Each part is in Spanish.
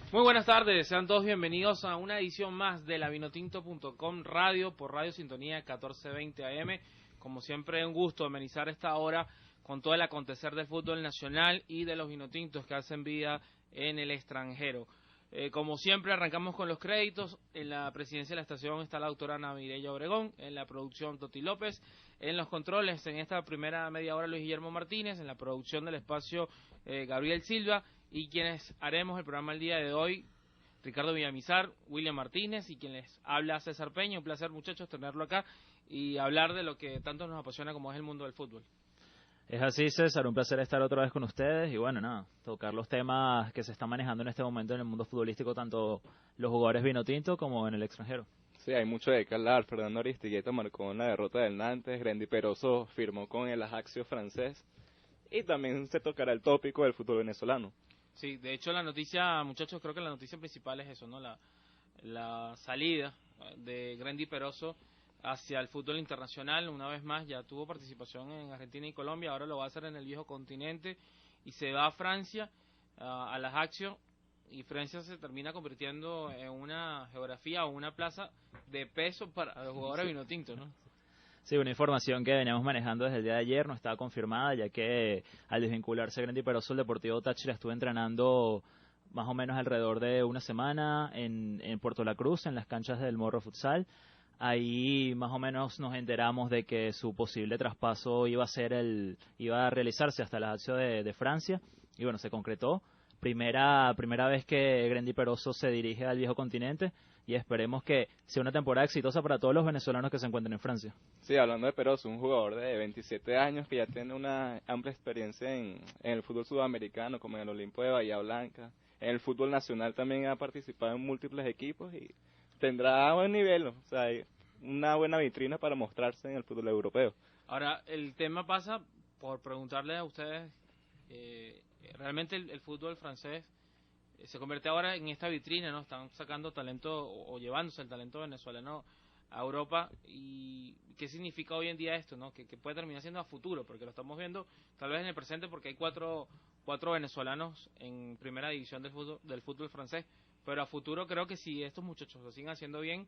Muy buenas tardes, sean todos bienvenidos a una edición más de la Vinotinto.com Radio por Radio Sintonía 1420 AM. Como siempre, un gusto amenizar esta hora con todo el acontecer del fútbol nacional y de los vinotintos que hacen vida en el extranjero. Como siempre, arrancamos con los créditos. En la presidencia de la estación está la doctora Ana Mireya Obregón, en la producción Toti López, en los controles en esta primera media hora Luis Guillermo Martínez, en la producción del espacio Gabriel Silva, y quienes haremos el programa el día de hoy, Ricardo Villamizar, William Martínez, y quien les habla César Peña. Un placer, muchachos, tenerlo acá y hablar de lo que tanto nos apasiona como es el mundo del fútbol. Es así, César, un placer estar otra vez con ustedes y bueno, nada, tocar los temas que se están manejando en este momento en el mundo futbolístico, tanto los jugadores vinotinto como en el extranjero. Sí, hay mucho de qué hablar. Fernando Aristigueta marcó en la derrota del Nantes, Grandy Peroso firmó con el Ajaccio francés y también se tocará el tópico del fútbol venezolano. Sí, de hecho la noticia, muchachos, creo que la noticia principal es eso, ¿no? La salida de Grandy Peroso hacia el fútbol internacional. Una vez más ya tuvo participación en Argentina y Colombia, ahora lo va a hacer en el viejo continente y se va a Francia, a la Ajaccio, y Francia se termina convirtiendo en una geografía o una plaza de peso para los jugadores vinotinto, ¿no? Sí, una información que veníamos manejando desde el día de ayer, no estaba confirmada, ya que al desvincularse Grandy Peroso, el Deportivo Táchira estuvo entrenando más o menos alrededor de una semana en Puerto La Cruz, en las canchas del Morro Futsal. Ahí más o menos nos enteramos de que su posible traspaso iba a realizarse hasta la Lazio de Francia, y bueno, se concretó. Primera vez que Grandy Peroso se dirige al viejo continente, y esperemos que sea una temporada exitosa para todos los venezolanos que se encuentren en Francia. Sí, hablando de Peroso, un jugador de 27 años que ya tiene una amplia experiencia en el fútbol sudamericano, como en el Olimpo de Bahía Blanca. En el fútbol nacional también ha participado en múltiples equipos y tendrá buen nivel, o sea, una buena vitrina para mostrarse en el fútbol europeo. Ahora, el tema pasa por preguntarle a ustedes, realmente el fútbol francés se convierte ahora en esta vitrina, ¿no? Están sacando talento o llevándose el talento venezolano a Europa. ¿Y qué significa hoy en día esto, no? Que puede terminar siendo a futuro, porque lo estamos viendo tal vez en el presente, porque hay cuatro venezolanos en primera división del fútbol francés, pero a futuro creo que si estos muchachos lo siguen haciendo bien,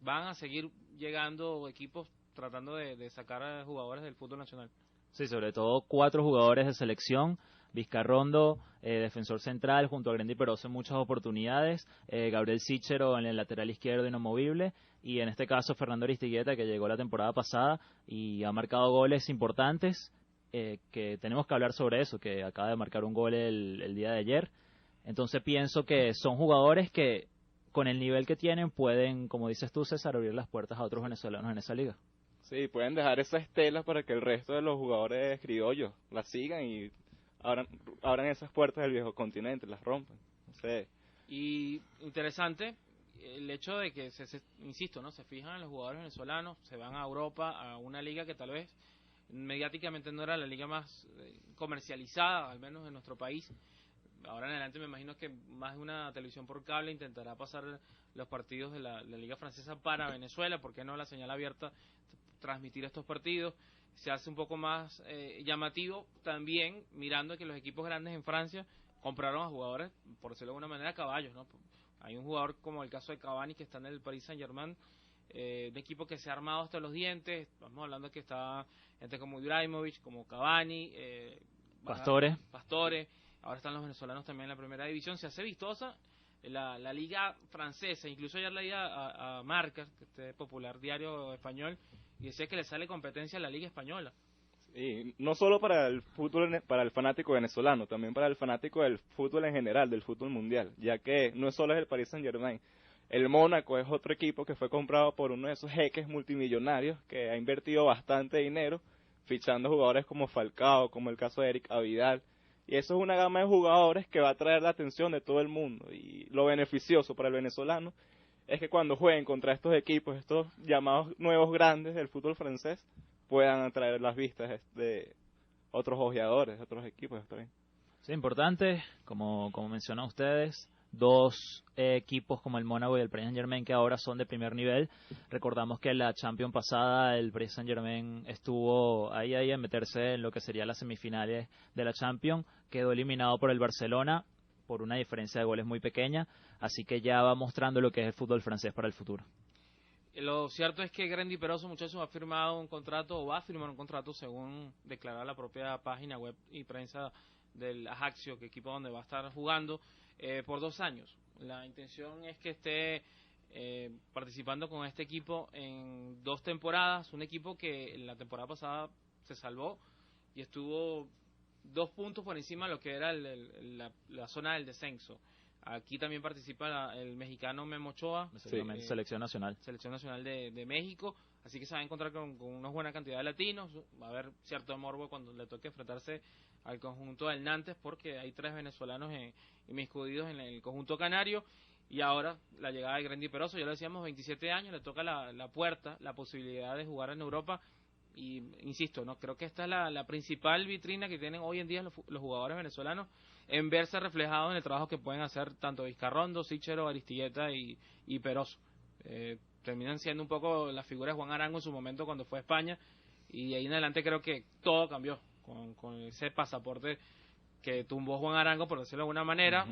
van a seguir llegando equipos tratando de sacar a jugadores del fútbol nacional. Sí, sobre todo 4 jugadores de selección: Vizcarrondo, defensor central, junto a Grandy Peroso en muchas oportunidades, Gabriel Sichero en el lateral izquierdo inamovible, y en este caso Fernando Aristigueta, que llegó la temporada pasada y ha marcado goles importantes, que tenemos que hablar sobre eso, que acaba de marcar un gol el día de ayer. Entonces pienso que son jugadores que con el nivel que tienen pueden, como dices tú, César, abrir las puertas a otros venezolanos en esa liga. Sí, pueden dejar esa estela para que el resto de los jugadores criollos la sigan y abran esas puertas del viejo continente, las rompan. No sé. Y interesante el hecho de que, insisto, no se fijan en los jugadores venezolanos, se van a Europa, a una liga que tal vez mediáticamente no era la liga más comercializada, al menos en nuestro país. Ahora en adelante me imagino que más de una televisión por cable intentará pasar los partidos de la Liga Francesa para Venezuela. ¿Por qué no la señal abierta transmitir estos partidos? Se hace un poco más llamativo también mirando que los equipos grandes en Francia compraron a jugadores, por decirlo de alguna manera, caballos, ¿no? Hay un jugador como el caso de Cavani que está en el Paris Saint-Germain, un equipo que se ha armado hasta los dientes. Estamos hablando que está gente como Ibrahimovic, como Cavani, Pastore. Ahora están los venezolanos también en la primera división. Se hace vistosa la liga francesa. Incluso ayer leía a Marca, este popular diario español, y decía que le sale competencia a la liga española. Y no solo para el fútbol, para el fanático venezolano, también para el fanático del fútbol en general, del fútbol mundial, ya que no solo es el Paris Saint-Germain. El Mónaco es otro equipo que fue comprado por uno de esos jeques multimillonarios que ha invertido bastante dinero fichando jugadores como Falcao, como el caso de Eric Abidal. Y eso es una gama de jugadores que va a atraer la atención de todo el mundo. Y lo beneficioso para el venezolano es que cuando jueguen contra estos equipos, estos llamados nuevos grandes del fútbol francés, puedan atraer las vistas de otros ojeadores, de otros equipos. Sí, importante, como mencionan ustedes, 2 equipos como el Mónaco y el Paris Saint-Germain que ahora son de primer nivel. Recordamos que en la Champions pasada el Paris Saint-Germain estuvo ahí a meterse en lo que sería las semifinales de la Champions, quedó eliminado por el Barcelona, por una diferencia de goles muy pequeña, así que ya va mostrando lo que es el fútbol francés para el futuro. Lo cierto es que Grandy Peroso, muchachos, ha firmado un contrato, o va a firmar un contrato, según declara la propia página web y prensa del Ajaccio, que equipo donde va a estar jugando, por 2 años. La intención es que esté participando con este equipo en 2 temporadas, un equipo que la temporada pasada se salvó y estuvo 2 puntos por encima de lo que era la zona del descenso. Aquí también participa el mexicano Memo Ochoa, Selección nacional. Selección Nacional de México, así que se va a encontrar con una buena cantidad de latinos. Va a haber cierto morbo cuando le toque enfrentarse al conjunto del Nantes, porque hay 3 venezolanos inmiscuidos en el conjunto canario. Y ahora la llegada de Grandy Peroso, ya lo decíamos, 27 años, le toca la puerta, la posibilidad de jugar en Europa. Y insisto, no creo que esta es la principal vitrina que tienen hoy en día los jugadores venezolanos, en verse reflejados en el trabajo que pueden hacer tanto Vizcarrondo, Sichero, Aristigueta y Peroso. Terminan siendo un poco la figura de Juan Arango en su momento cuando fue a España, y de ahí en adelante creo que todo cambió con ese pasaporte que tumbó Juan Arango, por decirlo de alguna manera.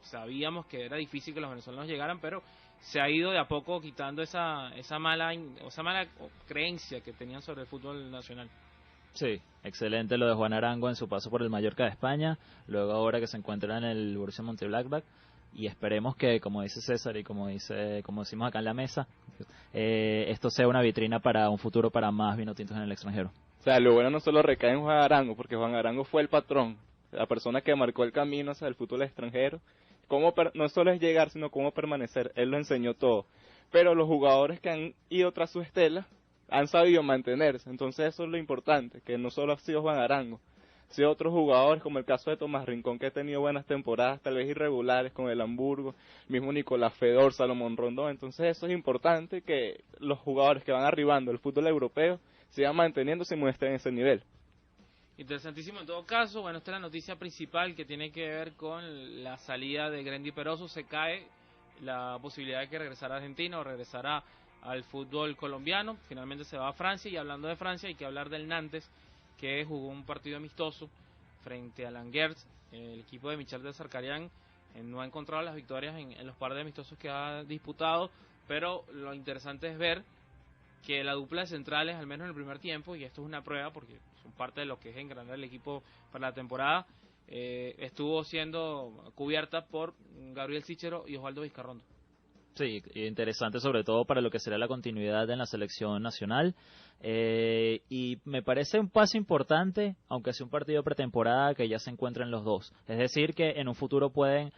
Sabíamos que era difícil que los venezolanos llegaran, pero se ha ido de a poco quitando esa mala creencia que tenían sobre el fútbol nacional. Sí, excelente lo de Juan Arango en su paso por el Mallorca de España, luego ahora que se encuentra en el Borussia Mönchengladbach, y esperemos que, como dice César y como decimos acá en la mesa, esto sea una vitrina para un futuro para más vinotintos en el extranjero. O sea, lo bueno no solo recae en Juan Arango, porque Juan Arango fue el patrón, la persona que marcó el camino hacia el fútbol extranjero. No solo es llegar, sino cómo permanecer. Él lo enseñó todo. Pero los jugadores que han ido tras su estela han sabido mantenerse. Entonces eso es lo importante, que no solo ha sido Juan Arango, ha sido otros jugadores, como el caso de Tomás Rincón, que ha tenido buenas temporadas, tal vez irregulares, con el Hamburgo, mismo Nicolás Fedor, Salomón Rondón. Entonces eso es importante, que los jugadores que van arribando al fútbol europeo sigan manteniéndose y muestren ese nivel. Interesantísimo en todo caso. Bueno, esta es la noticia principal que tiene que ver con la salida de Grandy Peroso. Se cae la posibilidad de que regresara a Argentina o regresara al fútbol colombiano. Finalmente se va a Francia, y hablando de Francia hay que hablar del Nantes, que jugó un partido amistoso frente al Angers. El equipo de Michel de Sarkarian no ha encontrado las victorias en los par de amistosos que ha disputado, pero lo interesante es ver que la dupla de centrales, al menos en el primer tiempo, y esto es una prueba porque son parte de lo que es engranar el equipo para la temporada, estuvo siendo cubierta por Gabriel Sichero y Osvaldo Vizcarrondo. Sí, interesante sobre todo para lo que será la continuidad en la selección nacional, y me parece un paso importante, aunque sea un partido pretemporada, que ya se encuentren los dos. Es decir, que en un futuro pueden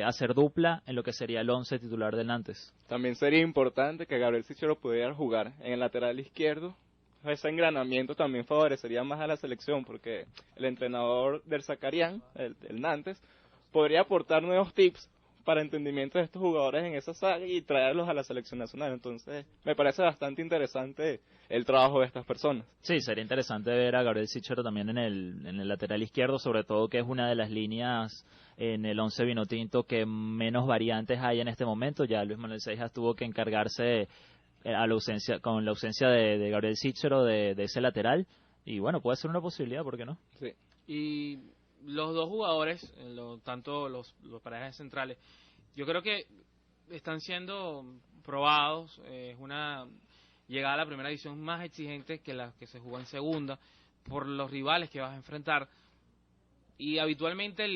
hacer dupla en lo que sería el 11 titular del Nantes. También sería importante que Gabriel Sichero pudiera jugar en el lateral izquierdo. Ese engranamiento también favorecería más a la selección, porque el entrenador del Zacarián, el Nantes, podría aportar nuevos tips para entendimiento de estos jugadores en esa saga y traerlos a la selección nacional. Entonces me parece bastante interesante el trabajo de estas personas. Sí, sería interesante ver a Gabriel Sichero también en el lateral izquierdo, sobre todo que es una de las líneas en el 11 vinotinto que menos variantes hay en este momento. Ya Luis Manuel Seijas tuvo que encargarse con la ausencia de Gabriel Sichero de ese lateral, y bueno, puede ser una posibilidad, ¿por qué no? Sí. Y los dos jugadores, tanto los parejas centrales, yo creo que están siendo probados. Es una llegada a la primera división más exigente que la que se jugó en segunda, por los rivales que vas a enfrentar. Y habitualmente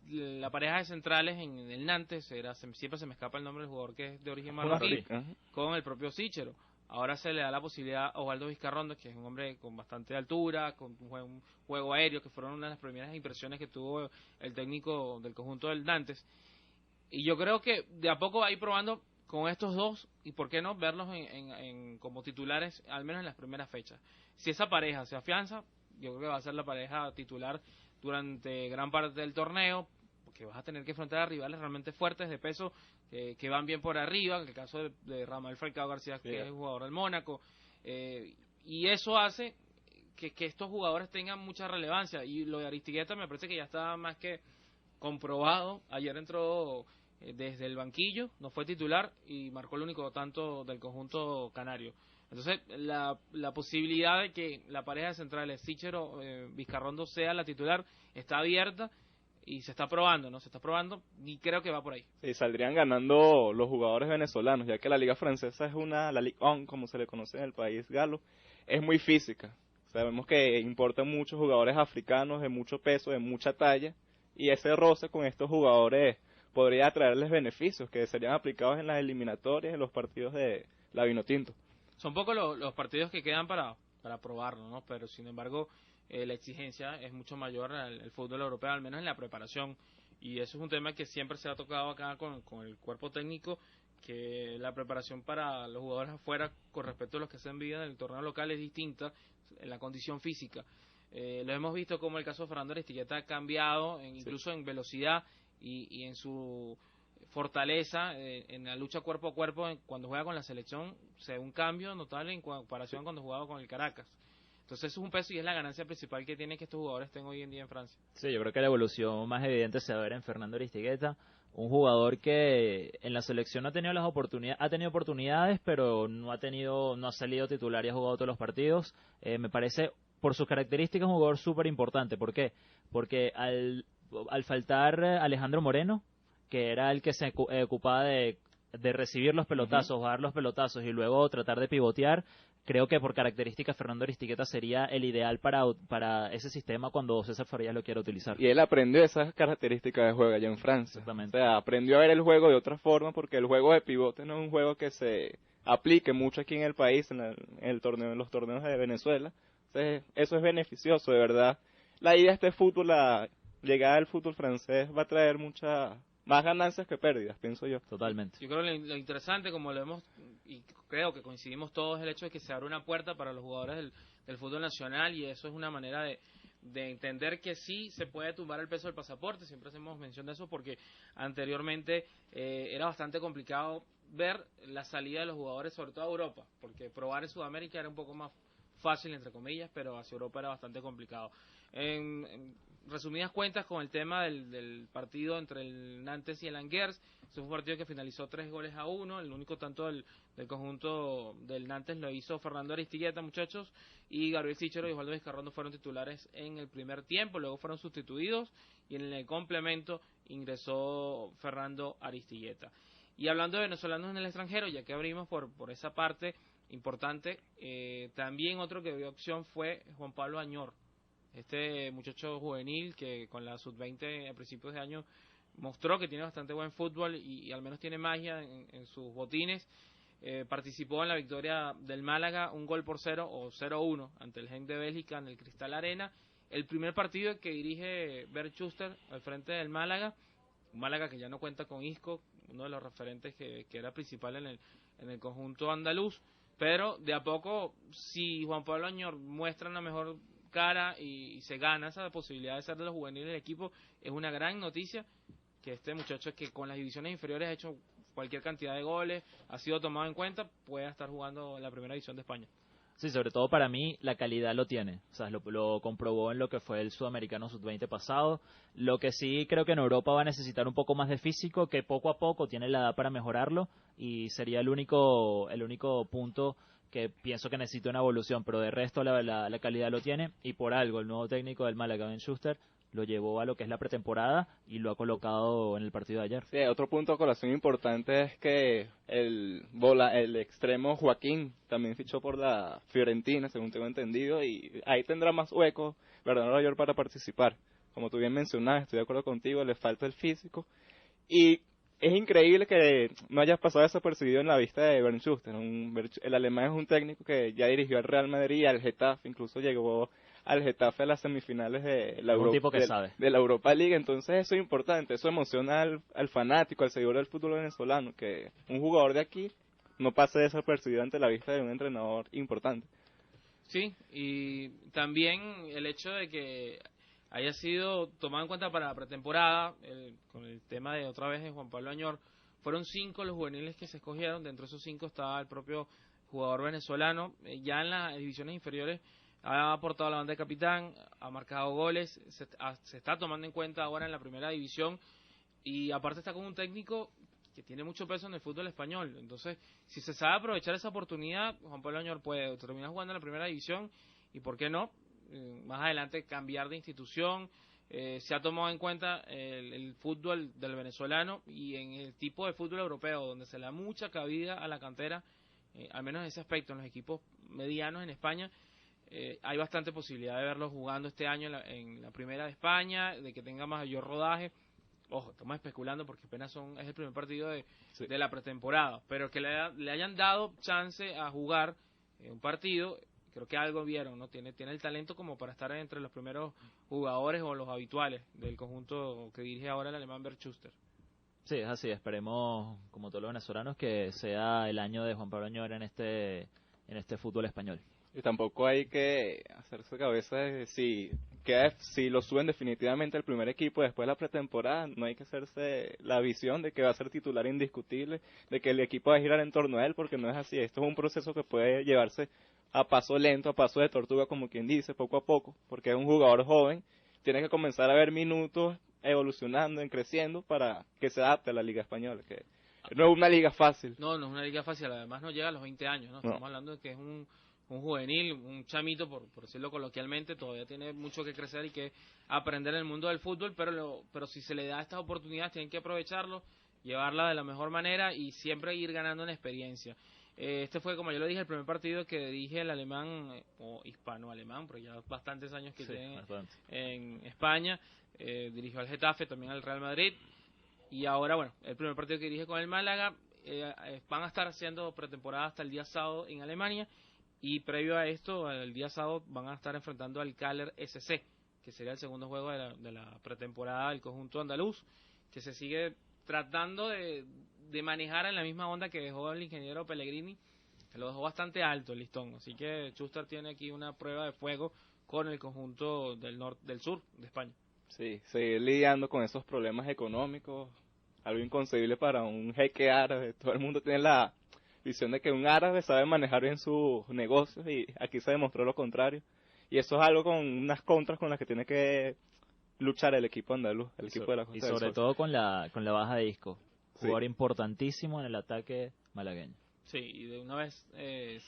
la pareja de centrales en el Nantes siempre se me escapa el nombre del jugador que es de origen marroquí, con el propio Sichero. Ahora se le da la posibilidad a Osvaldo Vizcarrondo, que es un hombre con bastante altura, con un juego aéreo, que fueron una de las primeras impresiones que tuvo el técnico del conjunto del Nantes. Y yo creo que de a poco va a ir probando con estos dos, y por qué no verlos como titulares, al menos en las primeras fechas. Si esa pareja se afianza, yo creo que va a ser la pareja titular durante gran parte del torneo, porque vas a tener que enfrentar a rivales realmente fuertes de peso, que van bien por arriba, en el caso de Rafael Falcao García, que es jugador del Mónaco, y eso hace que estos jugadores tengan mucha relevancia. Y lo de Aristigueta me parece que ya está más que comprobado. Ayer entró desde el banquillo, no fue titular y marcó el único tanto del conjunto canario. Entonces la posibilidad de que la pareja de centrales Sichero Vizcarrondo sea la titular está abierta, y se está probando, ¿no? Se está probando y creo que va por ahí. Sí, saldrían ganando los jugadores venezolanos, ya que la liga francesa es la Ligue 1, como se le conoce en el país galo, es muy física. Sabemos que importan muchos jugadores africanos de mucho peso, de mucha talla, y ese roce con estos jugadores podría traerles beneficios que serían aplicados en las eliminatorias, en los partidos de la Vinotinto. Son pocos los partidos que quedan para probarlo, ¿no? Pero sin embargo, la exigencia es mucho mayor al fútbol europeo, al menos en la preparación. Y eso es un tema que siempre se ha tocado acá con el cuerpo técnico, que la preparación para los jugadores afuera con respecto a los que hacen vida en el torneo local es distinta en la condición física. Lo hemos visto como el caso de Fernando Aristigueta ha cambiado, incluso en velocidad y en su fortaleza, en la lucha cuerpo a cuerpo, cuando juega con la selección, se ve un cambio notable en comparación cuando jugaba con el Caracas. Entonces es un peso y es la ganancia principal que tienen que estos jugadores estén hoy en día en Francia. Sí, yo creo que la evolución más evidente se va a ver en Fernando Aristigueta, un jugador que en la selección ha tenido oportunidades, pero no ha salido titular y ha jugado todos los partidos. Me parece, por sus características, un jugador súper importante. ¿Por qué? Porque al faltar Alejandro Moreno, que era el que se ocupaba de recibir los pelotazos, dar los pelotazos y luego tratar de pivotear, creo que por características Fernando Aristigueta sería el ideal para ese sistema cuando César Farías lo quiera utilizar. Y él aprendió esas características de juego allá en Francia. Exactamente. O sea, aprendió a ver el juego de otra forma, porque el juego de pivote no es un juego que se aplique mucho aquí en el país, en los torneos de Venezuela. Entonces, eso es beneficioso, de verdad. La idea de este fútbol, la llegada del fútbol francés va a traer más ganancias que pérdidas, pienso yo. Totalmente. Yo creo que lo interesante, como lo vemos, y creo que coincidimos todos, es el hecho de que se abre una puerta para los jugadores del fútbol nacional, y eso es una manera de entender que sí se puede tumbar el peso del pasaporte. Siempre hacemos mención de eso porque anteriormente era bastante complicado ver la salida de los jugadores, sobre todo a Europa, porque probar en Sudamérica era un poco más fácil, entre comillas, pero hacia Europa era bastante complicado. En resumidas cuentas, con el tema del partido entre el Nantes y el Angers, ese fue un partido que finalizó 3-1, el único tanto del conjunto del Nantes lo hizo Fernando Aristigueta, muchachos, y Gabriel Sichero y Osvaldo Vizcarrondo fueron titulares en el primer tiempo, luego fueron sustituidos y en el complemento ingresó Fernando Aristigueta. Y hablando de venezolanos en el extranjero, ya que abrimos por esa parte importante, también otro que dio opción fue Juan Pablo Añor, este muchacho juvenil que con la sub-20 a principios de año mostró que tiene bastante buen fútbol y al menos tiene magia en sus botines. Participó en la victoria del Málaga 1-0 o 0-1 ante el Genk de Bélgica en el Cristal Arena, el primer partido que dirige Bernd Schuster al frente del Málaga, un Málaga que ya no cuenta con Isco, uno de los referentes que era principal en el conjunto andaluz, pero de a poco, si Juan Pablo Añor muestra una mejor cara y se gana esa posibilidad de ser de los juveniles del equipo, es una gran noticia que este muchacho, que con las divisiones inferiores ha hecho cualquier cantidad de goles, ha sido tomado en cuenta, pueda estar jugando en la primera división de España. Sí, sobre todo para mí la calidad lo tiene, o sea, lo comprobó en lo que fue el Sudamericano Sub-20 pasado. Lo que sí creo que en Europa va a necesitar un poco más de físico, que poco a poco tiene la edad para mejorarlo, y sería el único punto que pienso que necesita una evolución, pero de resto la calidad lo tiene, y por algo el nuevo técnico del Málaga, Ben Schuster, lo llevó a lo que es la pretemporada y lo ha colocado en el partido de ayer. Sí, otro punto a colación importante es que el extremo Joaquín también fichó por la Fiorentina, según tengo entendido, y ahí tendrá más huecos, Bernardo Añor, para participar. Como tú bien mencionabas, estoy de acuerdo contigo, le falta el físico, y es increíble que no hayas pasado desapercibido en la vista de Bernd Schuster. El alemán es un técnico que ya dirigió al Real Madrid y al Getafe, incluso llegó al Getafe a las semifinales de la Europa League. Entonces eso es importante, eso emociona al fanático, al seguidor del fútbol venezolano, que un jugador de aquí no pase desapercibido ante la vista de un entrenador importante. Sí, y también el hecho de que haya sido tomado en cuenta para la pretemporada, con el tema de otra vez de Juan Pablo Añor, fueron 5 los juveniles que se escogieron, dentro de esos 5 estaba el propio jugador venezolano, ya en las divisiones inferiores ha aportado la banda de capitán, ha marcado goles, se está tomando en cuenta ahora en la primera división, y aparte está con un técnico que tiene mucho peso en el fútbol español. Entonces, si se sabe aprovechar esa oportunidad, Juan Pablo Añor puede terminar jugando en la primera división y, ¿por qué no?, más adelante cambiar de institución, se ha tomado en cuenta el fútbol del venezolano y en el tipo de fútbol europeo, donde se le da mucha cabida a la cantera, al menos en ese aspecto, en los equipos medianos en España, hay bastante posibilidad de verlos jugando este año en la primera de España, de que tenga mayor rodaje. Ojo, estamos especulando porque apenas es el primer partido de la pretemporada, pero que le hayan dado chance a jugar un partido, creo que algo vieron, ¿no? Tiene el talento como para estar entre los primeros jugadores o los habituales del conjunto que dirige ahora el alemán Bert Schuster. Sí, es así, esperemos, como todos los venezolanos, que sea el año de Juan Pablo Añora en este fútbol español. Y tampoco hay que hacerse cabeza de si lo suben definitivamente al primer equipo después de la pretemporada. No hay que hacerse la visión de que va a ser titular indiscutible, de que el equipo va a girar en torno a él, porque no es así. Esto es un proceso que puede llevarse a paso lento, a paso de tortuga, como quien dice, poco a poco, porque es un jugador joven, tiene que comenzar a ver minutos evolucionando, creciendo, para que se adapte a la Liga Española, que no es una liga fácil. No es una liga fácil, además no llega a los 20 años, ¿no? Estamos hablando de que es un juvenil, un chamito, por decirlo coloquialmente, todavía tiene mucho que crecer y que aprender en el mundo del fútbol, pero si se le da estas oportunidades tienen que aprovecharlo, llevarla de la mejor manera y siempre ir ganando en experiencia. Este fue, como yo lo dije, el primer partido que dirige el alemán, o hispano-alemán, porque ya bastantes años que tiene en España, dirigió al Getafe, también al Real Madrid, y ahora, bueno, el primer partido que dirige con el Málaga. Van a estar haciendo pretemporada hasta el día sábado en Alemania, y previo a esto, el día sábado, van a estar enfrentando al Caler SC, que sería el segundo juego de la pretemporada del conjunto andaluz, que se sigue tratando de manejar en la misma onda que dejó el ingeniero Pellegrini, que lo dejó bastante alto el listón. Así que Schuster tiene aquí una prueba de fuego con el conjunto del sur de España. Sí, seguir lidiando con esos problemas económicos, algo inconcebible para un jeque árabe. Todo el mundo tiene la visión de que un árabe sabe manejar bien sus negocios, y aquí se demostró lo contrario. Y eso es algo con unas contras con las que tiene que luchar el equipo andaluz, el equipo de la Costa y del sobre Sol. todo con la baja de Isco, jugador importantísimo en el ataque malagueño. Sí, y de una vez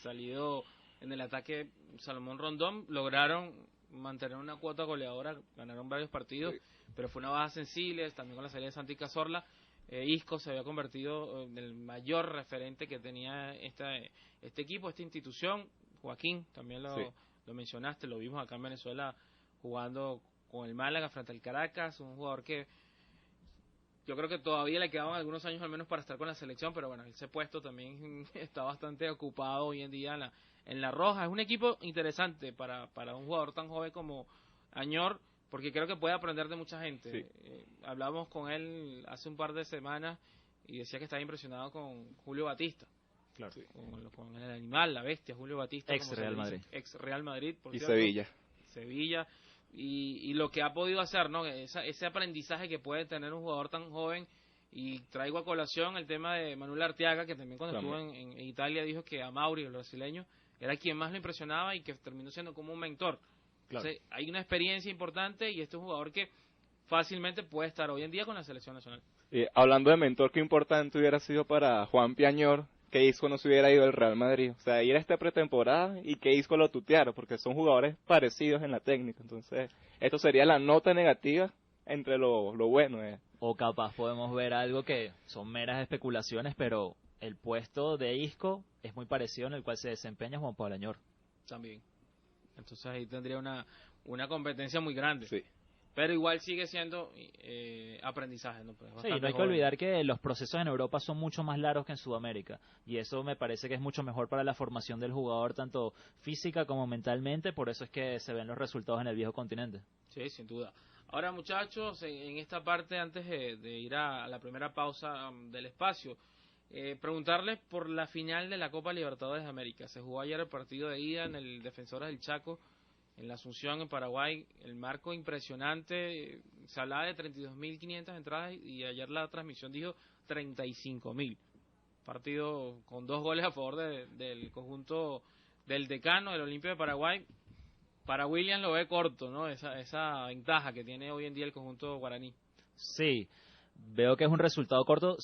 salido en el ataque Salomón Rondón, lograron mantener una cuota goleadora, ganaron varios partidos, pero fue una baja sensible, también con la salida de Santi Cazorla. Isco se había convertido en el mayor referente que tenía este equipo, esta institución. Joaquín, también lo mencionaste, lo vimos acá en Venezuela jugando con el Málaga frente al Caracas, un jugador que yo creo que todavía le quedaban algunos años al menos para estar con la selección, pero bueno, ese puesto también está bastante ocupado hoy en día en la Roja. Es un equipo interesante para un jugador tan joven como Añor, porque creo que puede aprender de mucha gente. Sí. Hablamos con él hace un par de semanas y decía que estaba impresionado con Julio Batista. Claro. Con el animal, la bestia, Julio Batista. Ex Real Madrid. Ex Real Madrid, por Y cierto. Sevilla. Y lo que ha podido hacer, ¿no? Ese aprendizaje que puede tener un jugador tan joven. Y traigo a colación el tema de Manuel Arteaga, que también cuando estuvo en Italia dijo que a Mauri, el brasileño, era quien más lo impresionaba y que terminó siendo como un mentor. Claro. Entonces, hay una experiencia importante y este es un jugador que fácilmente puede estar hoy en día con la selección nacional. Hablando de mentor, qué importante hubiera sido para Juan Piañor que Isco no se hubiera ido al Real Madrid. O sea, ir a esta pretemporada y que Isco lo tuteara, porque son jugadores parecidos en la técnica. Entonces, esto sería la nota negativa entre lo bueno. O capaz podemos ver algo que son meras especulaciones, pero el puesto de Isco es muy parecido en el cual se desempeña Juan Pablo Añor. También. Entonces ahí tendría una competencia muy grande. Sí. Pero igual sigue siendo aprendizaje, ¿no? Pues sí, no hay que olvidar que los procesos en Europa son mucho más largos que en Sudamérica, y eso me parece que es mucho mejor para la formación del jugador, tanto física como mentalmente. Por eso es que se ven los resultados en el viejo continente. Sí, sin duda. Ahora, muchachos, en esta parte, antes de ir a la primera pausa del espacio, preguntarles por la final de la Copa Libertadores de América. Se jugó ayer el partido de ida en el Defensores del Chaco, en la Asunción, en Paraguay. El marco impresionante, se hablaba de 32.500 entradas y ayer la transmisión dijo 35.000. Partido con 2 goles a favor del conjunto del decano, del Olimpia de Paraguay. Para William lo ve corto, ¿no? Esa ventaja que tiene hoy en día el conjunto guaraní. Sí, veo que es un resultado corto,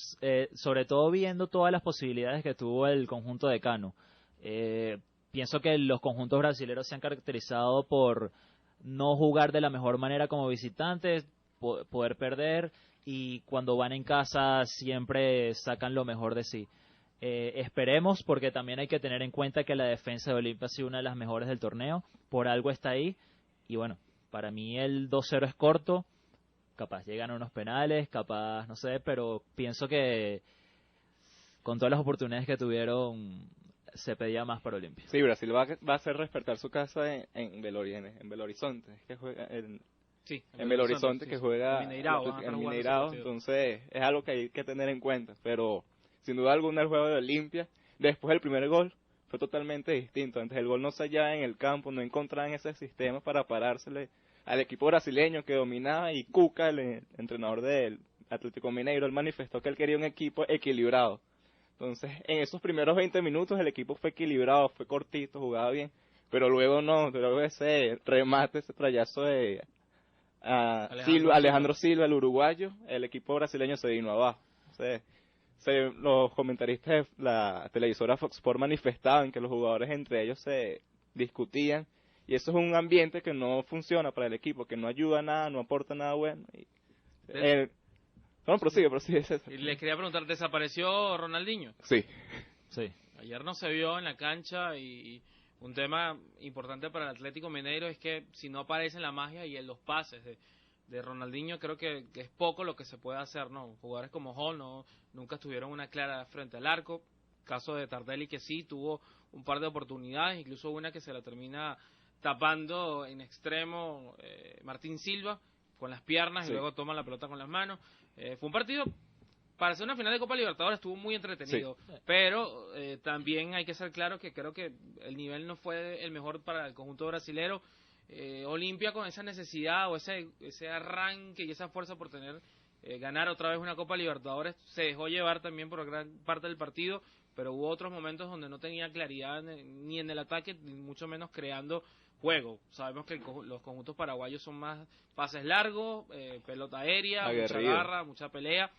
sobre todo viendo todas las posibilidades que tuvo el conjunto decano. Pienso que los conjuntos brasileños se han caracterizado por no jugar de la mejor manera como visitantes, poder perder, y cuando van en casa siempre sacan lo mejor de sí. Esperemos, porque también hay que tener en cuenta que la defensa de Olimpia ha sido una de las mejores del torneo, por algo está ahí, y bueno, para mí el 2-0 es corto, capaz llegan a unos penales, capaz, no sé, pero pienso que con todas las oportunidades que tuvieron se pedía más para Olimpia. Sí, Brasil va a hacer respetar su casa en Belo Horizonte, es que juega Sí, en Belo Horizonte, sí, que sí. juega En Mineirao, en Mineirao, entonces es algo que hay que tener en cuenta, pero sin duda alguna el juego de Olimpia, después del primer gol, fue totalmente distinto. Antes el gol no se hallaba en el campo, no encontraban ese sistema para parársele al equipo brasileño que dominaba, y Cuca, el entrenador del Atlético Mineiro, él manifestó que él quería un equipo equilibrado. Entonces, en esos primeros 20 minutos el equipo fue equilibrado, fue cortito, jugaba bien, pero luego no, luego ese remate, ese trayazo de Alejandro Silva, el uruguayo, el equipo brasileño se vino abajo. Entonces, los comentaristas de la televisora Fox Sports manifestaban que los jugadores entre ellos se discutían, y eso es un ambiente que no funciona para el equipo, que no ayuda a nada, no aporta nada bueno. No, prosigue. Y le quería preguntar, ¿desapareció Ronaldinho? Sí. Ayer no se vio en la cancha, y un tema importante para el Atlético Mineiro es que si no aparece la magia y en los pases de Ronaldinho, creo que es poco lo que se puede hacer, ¿no? Jugadores como Hall nunca tuvieron una clara frente al arco. Caso de Tardelli, que sí tuvo un par de oportunidades, incluso una que se la termina tapando en extremo Martín Silva con las piernas, sí, y luego toma la pelota con las manos. Fue un partido, para ser una final de Copa Libertadores, estuvo muy entretenido, sí, pero también hay que ser claro que creo que el nivel no fue el mejor para el conjunto brasilero. Olimpia, con esa necesidad o ese arranque y esa fuerza por ganar otra vez una Copa Libertadores, se dejó llevar también por gran parte del partido, pero hubo otros momentos donde no tenía claridad ni en el ataque, ni mucho menos creando juego. Sabemos que los conjuntos paraguayos son más pases largos, pelota aérea, mucha garra, mucha pelea,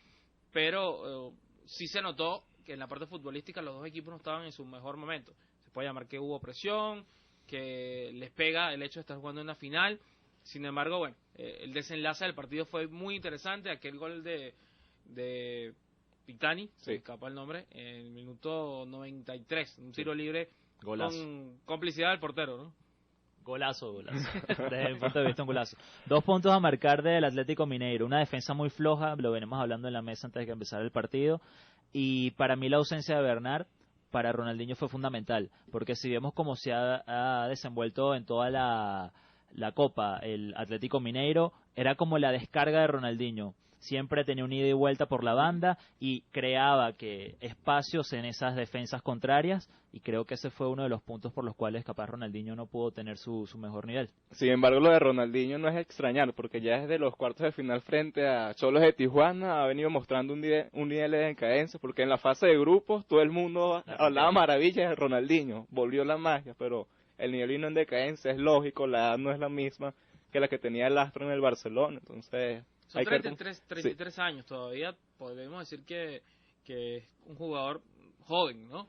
pero sí se notó que en la parte futbolística los dos equipos no estaban en su mejor momento. Se puede llamar que hubo presión, que les pega el hecho de estar jugando en una final. Sin embargo, bueno, el desenlace del partido fue muy interesante. Aquel gol de Pitani, se me escapa el nombre, en el minuto 93, un tiro libre, golazo, con complicidad del portero, ¿no? Golazo. Desde mi punto de vista, un golazo. 2 puntos a marcar del Atlético Mineiro. Una defensa muy floja, lo venimos hablando en la mesa antes de que empezara el partido. Y para mí la ausencia de Bernard para Ronaldinho fue fundamental, porque si vemos cómo se ha desenvuelto en toda la Copa el Atlético Mineiro, era como la descarga de Ronaldinho. Siempre tenía un ida y vuelta por la banda y creaba espacios en esas defensas contrarias, y creo que ese fue uno de los puntos por los cuales capaz Ronaldinho no pudo tener su mejor nivel. Sin embargo, lo de Ronaldinho no es extrañar, porque ya desde los cuartos de final frente a Xolos de Tijuana ha venido mostrando un nivel de decadencia, porque en la fase de grupos todo el mundo hablaba maravillas de Ronaldinho, volvió la magia, pero el nivel vino en decadencia, es lógico, la edad no es la misma que la que tenía el astro en el Barcelona, entonces... Son 33 sí, años todavía, podemos decir que es un jugador joven, ¿no?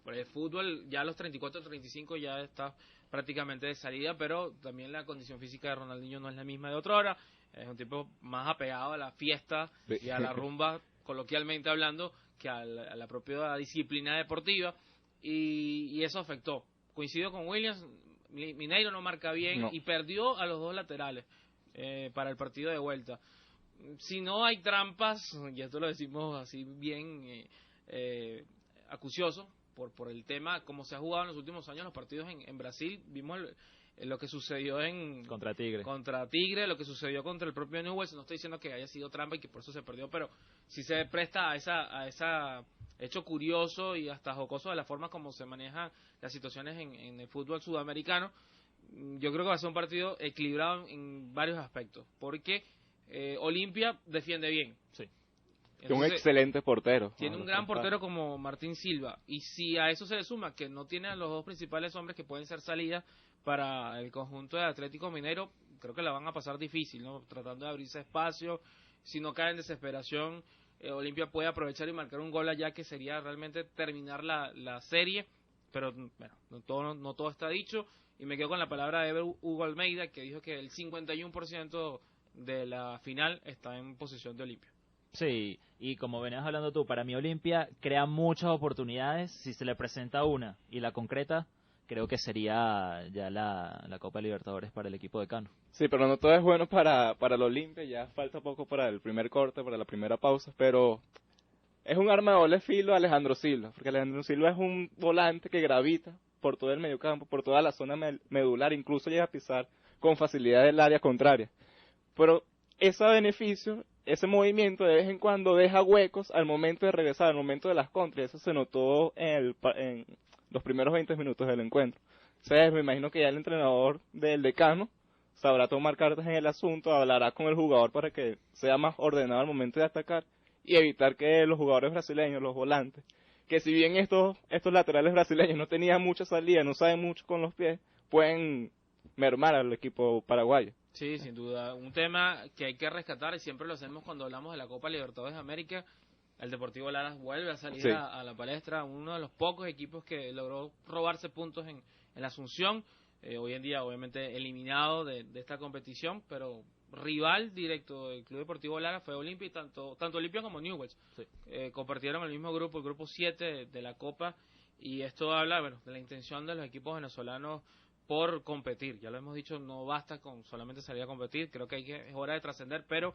Por el fútbol ya a los 34, 35 ya está prácticamente de salida, pero también la condición física de Ronaldinho no es la misma de otra hora. Es un tipo más apegado a la fiesta y a la rumba, coloquialmente hablando, que a la propia disciplina deportiva, y eso afectó. Coincido con Williams, Mineiro no marca bien y perdió a los dos laterales para el partido de vuelta. Si no hay trampas, y esto lo decimos así bien acucioso, por el tema como se ha jugado en los últimos años los partidos en Brasil. Vimos lo que sucedió contra Tigre, lo que sucedió contra el propio Newell's. No estoy diciendo que haya sido trampa y que por eso se perdió, pero sí se presta a esa hecho curioso y hasta jocoso de la forma como se manejan las situaciones en el fútbol sudamericano. Yo creo que va a ser un partido equilibrado en varios aspectos, porque Olimpia defiende bien. Sí. Entonces, un excelente portero. Tiene un gran portero como Martín Silva, y si a eso se le suma que no tiene a los dos principales hombres que pueden ser salidas para el conjunto de Atlético Mineiro, creo que la van a pasar difícil, ¿no? Tratando de abrirse espacio. Si no cae en desesperación, Olimpia puede aprovechar y marcar un gol allá, que sería realmente terminar la serie, pero bueno, no todo está dicho. y me quedo con la palabra de Hugo Almeida, que dijo que el 51% de la final está en posesión de Olimpia. Sí, y como venías hablando tú, para mí Olimpia crea muchas oportunidades. Si se le presenta una y la concreta, creo que sería ya la Copa Libertadores para el equipo de Cano. Sí, pero no todo es bueno para el Olimpia, ya falta poco para el primer corte, para la primera pausa, pero es un arma de doble filo Alejandro Silva, porque Alejandro Silva es un volante que gravita por todo el mediocampo, por toda la zona medular, incluso llega a pisar con facilidad el área contraria. Pero ese beneficio, ese movimiento de vez en cuando deja huecos al momento de regresar, al momento de las contras, eso se notó en los primeros 20 minutos del encuentro. Entonces me imagino que ya el entrenador del Decano sabrá tomar cartas en el asunto, hablará con el jugador para que sea más ordenado al momento de atacar y evitar que los jugadores brasileños, los volantes, que si bien estos laterales brasileños no tenían mucha salida, no saben mucho con los pies, pueden mermar al equipo paraguayo. Sí, sin duda. Un tema que hay que rescatar, y siempre lo hacemos cuando hablamos de la Copa Libertadores de América, el Deportivo Lara vuelve a salir sí. a la palestra, uno de los pocos equipos que logró robarse puntos en la Asunción, hoy en día obviamente eliminado de esta competición, pero rival directo del Club Deportivo Lara fue Olimpia, y tanto Olimpia como Newell's Sí. compartieron el mismo grupo, el grupo 7 de la Copa, y esto habla de la intención de los equipos venezolanos por competir. Ya lo hemos dicho, no basta con solamente salir a competir, creo que es hora de trascender, pero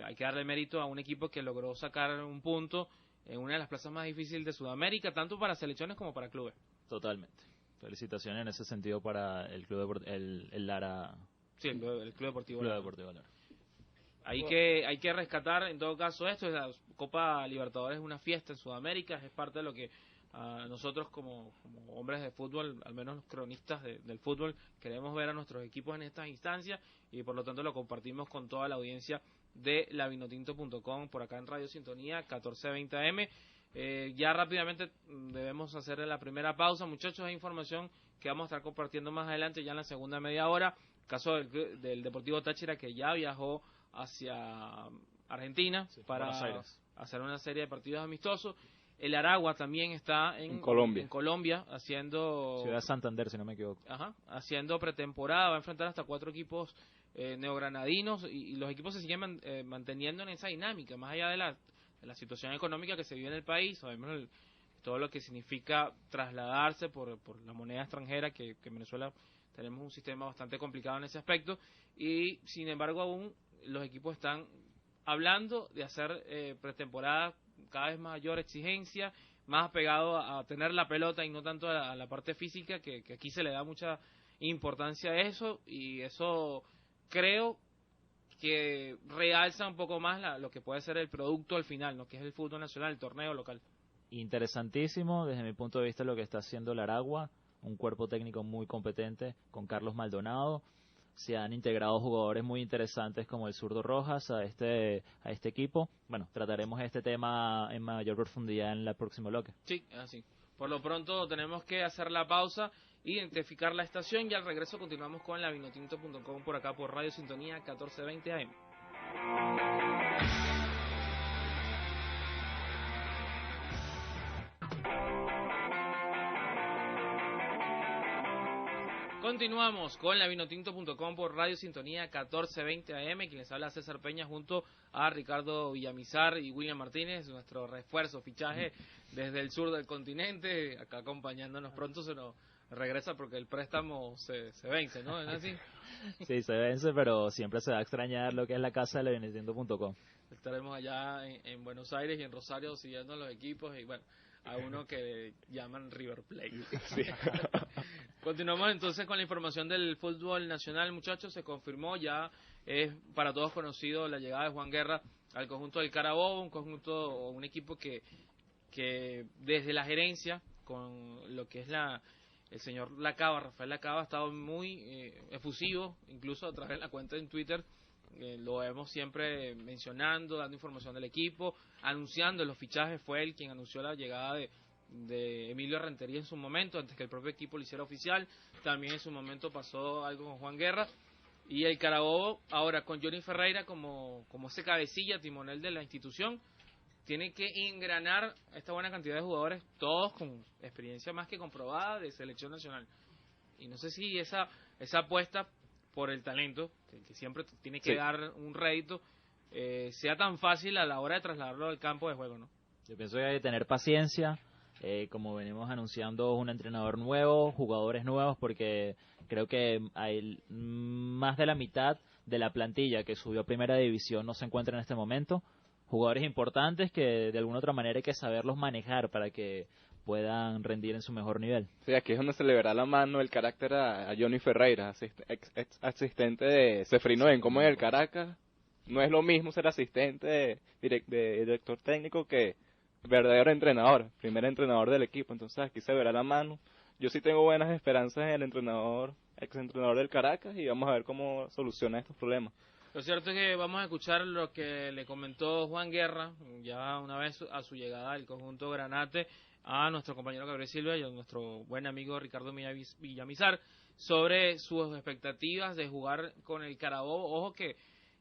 hay que darle mérito a un equipo que logró sacar un punto en una de las plazas más difíciles de Sudamérica, tanto para selecciones como para clubes. Totalmente. Felicitaciones en ese sentido para el club el Lara. Sí, el Club Deportivo Club Lara. Deportivo Lara. Hay que rescatar en todo caso esto. La Copa Libertadores es una fiesta en Sudamérica, es parte de lo que nosotros como hombres de fútbol, al menos los cronistas del fútbol, queremos ver a nuestros equipos en estas instancias, y por lo tanto lo compartimos con toda la audiencia de lavinotinto.com por acá en Radio Sintonía 1420 AM. Ya rápidamente debemos hacer la primera pausa, muchachos. Hay información que vamos a estar compartiendo más adelante, ya en la segunda media hora. Caso del Deportivo Táchira, que ya viajó hacia Argentina, sí, para hacer una serie de partidos amistosos. El Aragua también está en Colombia haciendo... Ciudad Santander, si no me equivoco. Haciendo pretemporada, va a enfrentar hasta 4 equipos neogranadinos, y los equipos se siguen manteniendo en esa dinámica, más allá de la situación económica que se vive en el país. Sabemos todo lo que significa trasladarse por la moneda extranjera, que en Venezuela tenemos un sistema bastante complicado en ese aspecto, y sin embargo aún los equipos están hablando de hacer pretemporada cada vez mayor exigencia, más pegado a tener la pelota y no tanto a la parte física, que aquí se le da mucha importancia a eso, y eso creo que realza un poco más lo que puede ser el producto al final, ¿no? Que es el fútbol nacional, el torneo local. Interesantísimo desde mi punto de vista lo que está haciendo el Aragua, un cuerpo técnico muy competente con Carlos Maldonado. Se han integrado jugadores muy interesantes como el zurdo Rojas a este equipo. Bueno, trataremos este tema en mayor profundidad en el próximo bloque. Sí, así. Por lo pronto tenemos que hacer la pausa, identificar la estación, y al regreso continuamos con lavinotinto.com por acá por Radio Sintonía 1420 AM. Continuamos con lavinotinto.com por Radio Sintonía 1420 AM. Quien les habla, César Peña, junto a Ricardo Villamizar y William Martínez, nuestro refuerzo, fichaje desde el sur del continente, acá acompañándonos. Pronto se nos regresa porque el préstamo se vence, ¿no? ¿Es así? Sí, se vence, pero siempre se va a extrañar lo que es la casa de lavinotinto.com. Estaremos allá en Buenos Aires y en Rosario siguiendo los equipos, y bueno, a uno que llaman River Plate. Sí. Continuamos entonces con la información del fútbol nacional, muchachos. Se confirmó, ya es para todos conocido, la llegada de Juan Guerra al conjunto del Carabobo, un equipo que desde la gerencia, con lo que es el señor Lacaba, Rafael Lacaba, ha estado muy efusivo, incluso a través de la cuenta en Twitter. Lo vemos siempre mencionando, dando información del equipo, anunciando los fichajes. Fue él quien anunció la llegada de Emilio Rentería en su momento, antes que el propio equipo lo hiciera oficial. También en su momento pasó algo con Juan Guerra, y el Carabobo ahora con Johnny Ferreira como ese cabecilla, timonel de la institución, tiene que engranar esta buena cantidad de jugadores, todos con experiencia más que comprobada de selección nacional. Y no sé si esa apuesta por el talento, que siempre tiene que dar un rédito, sea tan fácil a la hora de trasladarlo al campo de juego, ¿no? Yo pienso que hay que tener paciencia, como venimos anunciando, un entrenador nuevo, jugadores nuevos, porque creo que hay más de la mitad de la plantilla que subió a primera división no se encuentra en este momento. Jugadores importantes que de alguna otra manera hay que saberlos manejar para que puedan rendir en su mejor nivel. Sí, aquí es donde se le verá la mano el carácter a Johnny Ferreira, ex asistente de Cefrino en como en el Caracas. No es lo mismo ser asistente de director técnico que verdadero entrenador, primer entrenador del equipo. Entonces aquí se verá la mano. Yo sí tengo buenas esperanzas en el entrenador, ex entrenador del Caracas, y vamos a ver cómo soluciona estos problemas. Lo cierto es que vamos a escuchar lo que le comentó Juan Guerra, ya una vez a su llegada al conjunto Granate, a nuestro compañero Gabriel Silva y a nuestro buen amigo Ricardo Villamizar, sobre sus expectativas de jugar con el Carabobo. Ojo que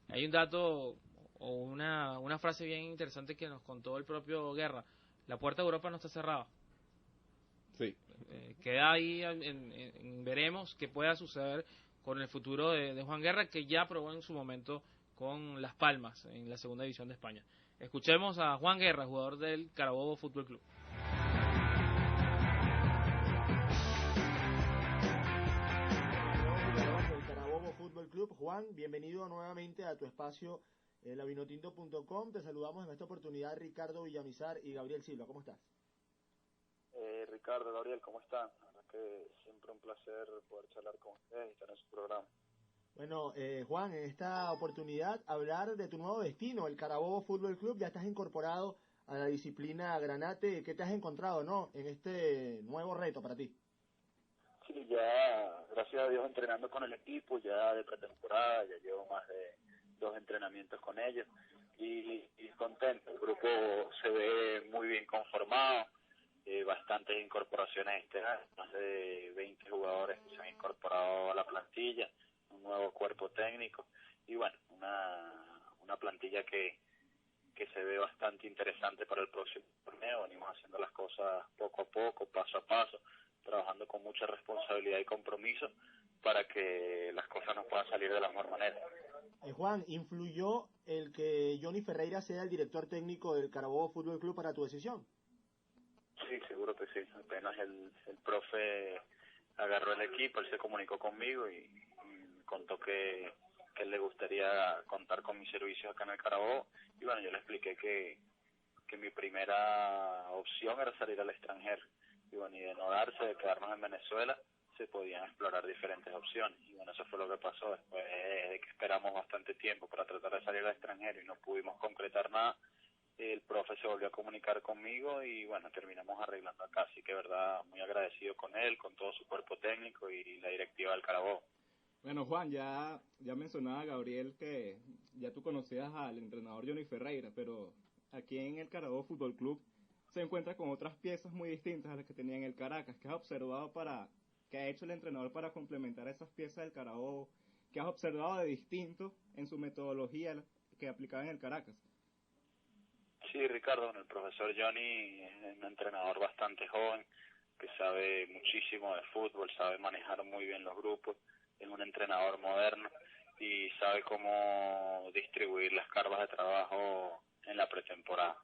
hay un dato o una frase bien interesante que nos contó el propio Guerra: la puerta de Europa no está cerrada. Sí. Queda ahí, veremos qué pueda suceder con el futuro de Juan Guerra, que ya probó en su momento con Las Palmas en la segunda división de España. Escuchemos a Juan Guerra, jugador del Carabobo Fútbol Club. Del Carabobo Fútbol Club. Juan, bienvenido nuevamente a tu espacio lavinotinto.com. Te saludamos en esta oportunidad Ricardo Villamizar y Gabriel Silva. ¿Cómo estás? Ricardo, Gabriel, ¿cómo están? La verdad que siempre un placer poder charlar con ustedes y estar en su programa. Bueno, Juan, en esta oportunidad hablar de tu nuevo destino, el Carabobo Fútbol Club. Ya estás incorporado a la disciplina Granate. ¿Qué te has encontrado, no, en este nuevo reto para ti? Sí, ya, gracias a Dios, entrenando con el equipo, ya de pretemporada, ya llevo más de 2 entrenamientos con ellos y contento. El grupo se ve muy bien conformado. Bastantes incorporaciones este año, más de 20 jugadores que se han incorporado a la plantilla, un nuevo cuerpo técnico y bueno, una plantilla que se ve bastante interesante para el próximo torneo. Venimos haciendo las cosas poco a poco, paso a paso, trabajando con mucha responsabilidad y compromiso para que las cosas nos puedan salir de la mejor manera. Juan, ¿influyó el que Johnny Ferreira sea el director técnico del Carabobo Fútbol Club para tu decisión? Sí, seguro que sí. Apenas el profe agarró el equipo, él se comunicó conmigo y contó que él le gustaría contar con mis servicios acá en el Carabobo. Y bueno, yo le expliqué que mi primera opción era salir al extranjero. Y bueno, y de no darse, de quedarnos en Venezuela, se podían explorar diferentes opciones. Y bueno, eso fue lo que pasó. Después de que esperamos bastante tiempo para tratar de salir al extranjero y no pudimos concretar nada, el profe se volvió a comunicar conmigo y bueno, terminamos arreglando acá. Así que verdad, muy agradecido con él, con todo su cuerpo técnico y la directiva del Carabobo. Bueno, Juan, ya mencionaba Gabriel que ya tú conocías al entrenador Johnny Ferreira, pero aquí en el Carabobo Fútbol Club se encuentra con otras piezas muy distintas a las que tenía en el Caracas. ¿Qué has observado qué ha hecho el entrenador para complementar esas piezas del Carabobo? ¿Qué has observado de distinto en su metodología que aplicaba en el Caracas? Sí, Ricardo, el profesor Johnny es un entrenador bastante joven, que sabe muchísimo de fútbol, sabe manejar muy bien los grupos, es un entrenador moderno y sabe cómo distribuir las cargas de trabajo en la pretemporada.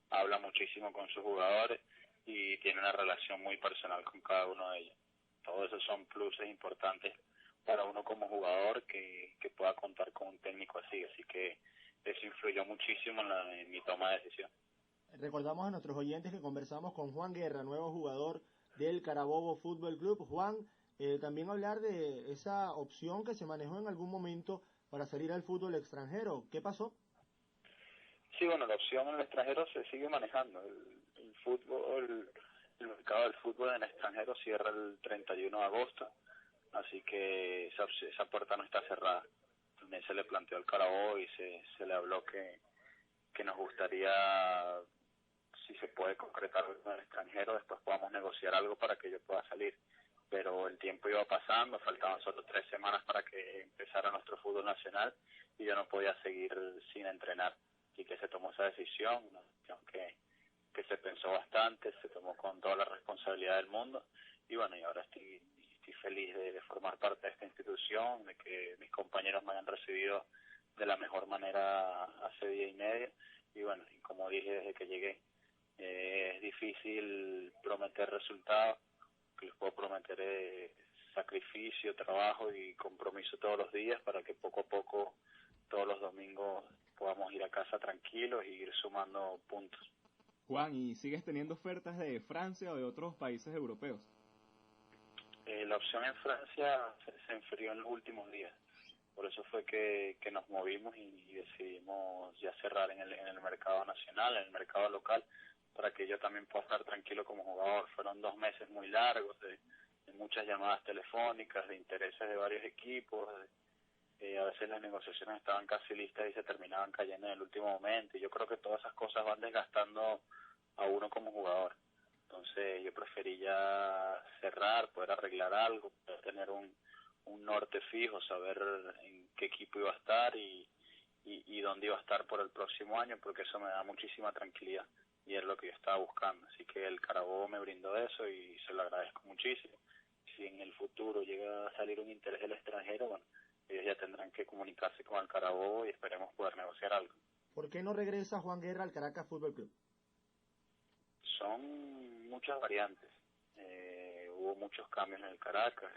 Habla muchísimo con sus jugadores y tiene una relación muy personal con cada uno de ellos. Todos esos son pluses importantes para uno como jugador que pueda contar con un técnico así que eso influyó muchísimo en mi toma de decisión. Recordamos a nuestros oyentes que conversamos con Juan Guerra, nuevo jugador del Carabobo Fútbol Club. Juan, también hablar de esa opción que se manejó en algún momento para salir al fútbol extranjero. ¿Qué pasó? Sí, bueno, la opción en el extranjero se sigue manejando. El fútbol, el mercado del fútbol en el extranjero cierra el 31 de agosto, así que esa puerta no está cerrada. También se le planteó al Carabobo y se le habló que nos gustaría, si se puede concretar en el extranjero, después podamos negociar algo para que yo pueda salir. Pero el tiempo iba pasando, faltaban solo 3 semanas para que empezara nuestro fútbol nacional y yo no podía seguir sin entrenar. Así que se tomó esa decisión, una decisión que se pensó bastante, se tomó con toda la responsabilidad del mundo y bueno, y ahora estoy feliz de formar parte de esta institución, de que mis compañeros me hayan recibido de la mejor manera hace día y medio. Y bueno, y como dije desde que llegué, es difícil prometer resultados, que les puedo prometer sacrificio, trabajo y compromiso todos los días para que poco a poco, todos los domingos, podamos ir a casa tranquilos y ir sumando puntos. Juan, ¿y sigues teniendo ofertas de Francia o de otros países europeos? La opción en Francia se enfrió en los últimos días. Por eso fue que nos movimos y decidimos ya cerrar en el mercado nacional, en el mercado local, para que yo también pueda estar tranquilo como jugador. Fueron 2 meses muy largos de muchas llamadas telefónicas, de intereses de varios equipos. A veces las negociaciones estaban casi listas y se terminaban cayendo en el último momento. Y yo creo que todas esas cosas van desgastando a uno como jugador. Entonces yo preferí ya cerrar, poder arreglar algo, poder tener un norte fijo, saber en qué equipo iba a estar y dónde iba a estar por el próximo año, porque eso me da muchísima tranquilidad y es lo que yo estaba buscando. Así que el Carabobo me brindó eso y se lo agradezco muchísimo. Si en el futuro llega a salir un interés del extranjero, bueno, ellos ya tendrán que comunicarse con el Carabobo y esperemos poder negociar algo. ¿Por qué no regresa Juan Guerra al Caracas Fútbol Club? Son muchas variantes. Hubo muchos cambios en el Caracas,